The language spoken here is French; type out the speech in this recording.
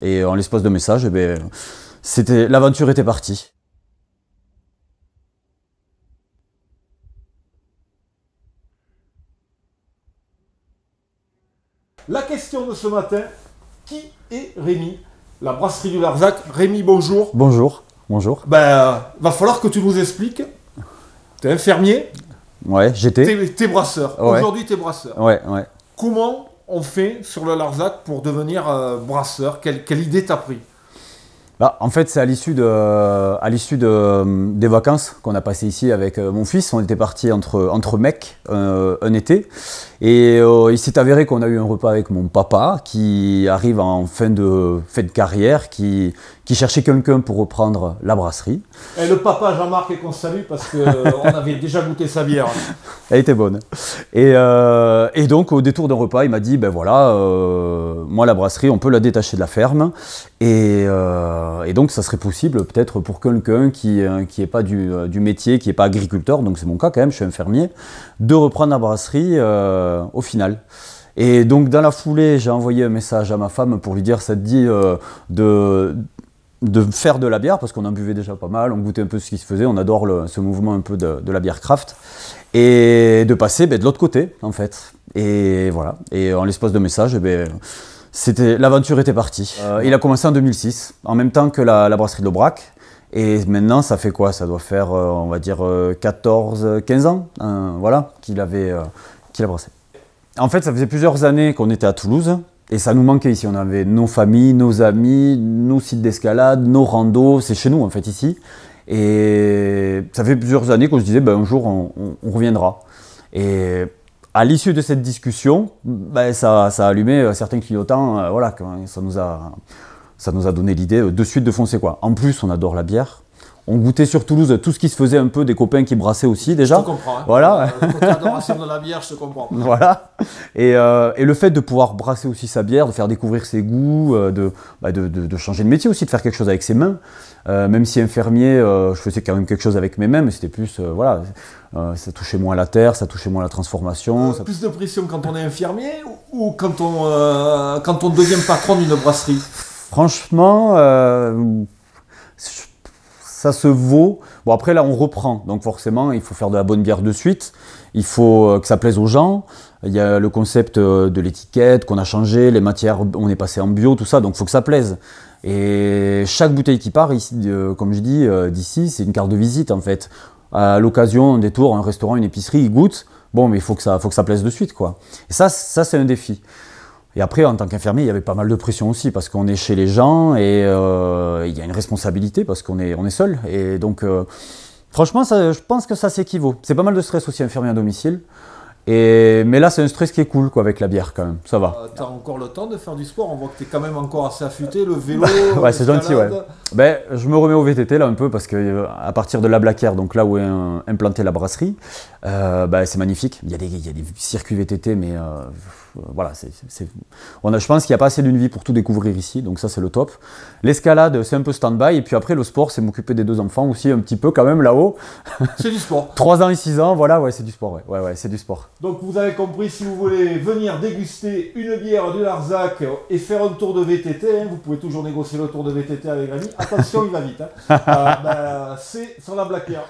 Et en l'espace de message, l'aventure était partie. La question de ce matin, qui est Rémi? La brasserie du Larzac. Rémi, bonjour. Bonjour, bonjour. Va falloir que tu nous expliques. Tu es infirmier. Ouais, j'étais. T'es brasseur. Ouais. Aujourd'hui, tu es brasseur. Ouais, ouais. Comment on fait sur le Larzac pour devenir brasseur? Quelle idée t'as pris? Bah, en fait, c'est à l'issue des vacances qu'on a passées ici avec mon fils. On était partis entre mecs un été. Et il s'est avéré qu'on a eu un repas avec mon papa qui arrive en fin de carrière, qui cherchait quelqu'un pour reprendre la brasserie. Et le papa Jean-Marc, et qu'on salue parce qu'on avait déjà goûté sa bière. Elle était bonne. Et donc, au détour d'un repas, il m'a dit, ben voilà, moi la brasserie, on peut la détacher de la ferme. Et donc, ça serait possible peut-être pour quelqu'un qui n'est pas du métier, qui n'est pas agriculteur, donc c'est mon cas quand même, je suis infirmier, de reprendre la brasserie au final. Et donc, dans la foulée, j'ai envoyé un message à ma femme pour lui dire, ça te dit de faire de la bière, parce qu'on en buvait déjà pas mal, on goûtait un peu ce qui se faisait, on adore ce mouvement un peu de la bière craft, et de passer de l'autre côté, en fait. Et voilà, et en l'espace de message, l'aventure était partie. Il a commencé en 2006, en même temps que la brasserie de l'Aubrac, et maintenant, ça fait quoi? Ça doit faire, on va dire, 14-15 ans, voilà, qu'il a brassé. En fait, ça faisait plusieurs années qu'on était à Toulouse, et ça nous manquait ici. On avait nos familles, nos amis, nos sites d'escalade, nos randos. C'est chez nous, en fait, ici. Et ça fait plusieurs années qu'on se disait, ben, un jour, on reviendra. Et à l'issue de cette discussion, ben, ça a allumé certains clignotants. Voilà, ça nous a donné l'idée de suite de foncer, quoi. En plus, on adore la bière. On goûtait sur Toulouse tout ce qui se faisait un peu, des copains qui brassaient aussi déjà. Je te comprends. Hein. Voilà. Le côté adoration de la bière, je te comprends. Voilà. Et le fait de pouvoir brasser aussi sa bière, de faire découvrir ses goûts, de changer de métier aussi, de faire quelque chose avec ses mains. Même si infirmier, je faisais quand même quelque chose avec mes mains, mais c'était plus, voilà, ça touchait moins la terre, ça touchait moins la transformation. Plus de pression quand on est infirmier ou quand on devient patron d'une brasserie? Franchement, ça se vaut. Bon, après là on reprend, donc forcément il faut faire de la bonne bière de suite, il faut que ça plaise aux gens. Il y a le concept de l'étiquette qu'on a changé, les matières, on est passé en bio, tout ça, donc il faut que ça plaise. Et chaque bouteille qui part ici, comme je dis, d'ici, c'est une carte de visite en fait. À l'occasion, un détour, un restaurant, une épicerie, ils goûtent, bon mais il faut que ça plaise de suite, quoi. Et ça c'est un défi. Et après, en tant qu'infirmier, il y avait pas mal de pression aussi, parce qu'on est chez les gens et il y a une responsabilité, parce qu'on est seul. Et donc, franchement, je pense que ça s'équivaut. C'est pas mal de stress aussi, infirmier à domicile. Mais là, c'est un stress qui est cool, quoi, avec la bière quand même, ça va. T'as encore le temps de faire du sport? On voit que t'es quand même encore assez affûté, le vélo, ouais, c'est gentil, ouais. Ben, je me remets au VTT là un peu, parce que à partir de la Blaquière, donc là où est implantée la brasserie, c'est magnifique. Il y a des circuits VTT, mais voilà, je pense qu'il n'y a pas assez d'une vie pour tout découvrir ici, donc ça c'est le top. L'escalade, c'est un peu stand-by, et puis après le sport, c'est m'occuper des 2 enfants aussi un petit peu quand même là-haut. C'est du sport. 3 ans et 6 ans, voilà, ouais, c'est du sport, ouais, c'est du sport. Donc vous avez compris, si vous voulez venir déguster une bière du Larzac et faire un tour de VTT, hein, vous pouvez toujours négocier le tour de VTT avec Rémi. Attention, il va vite. Hein. C'est sur la Blaquière.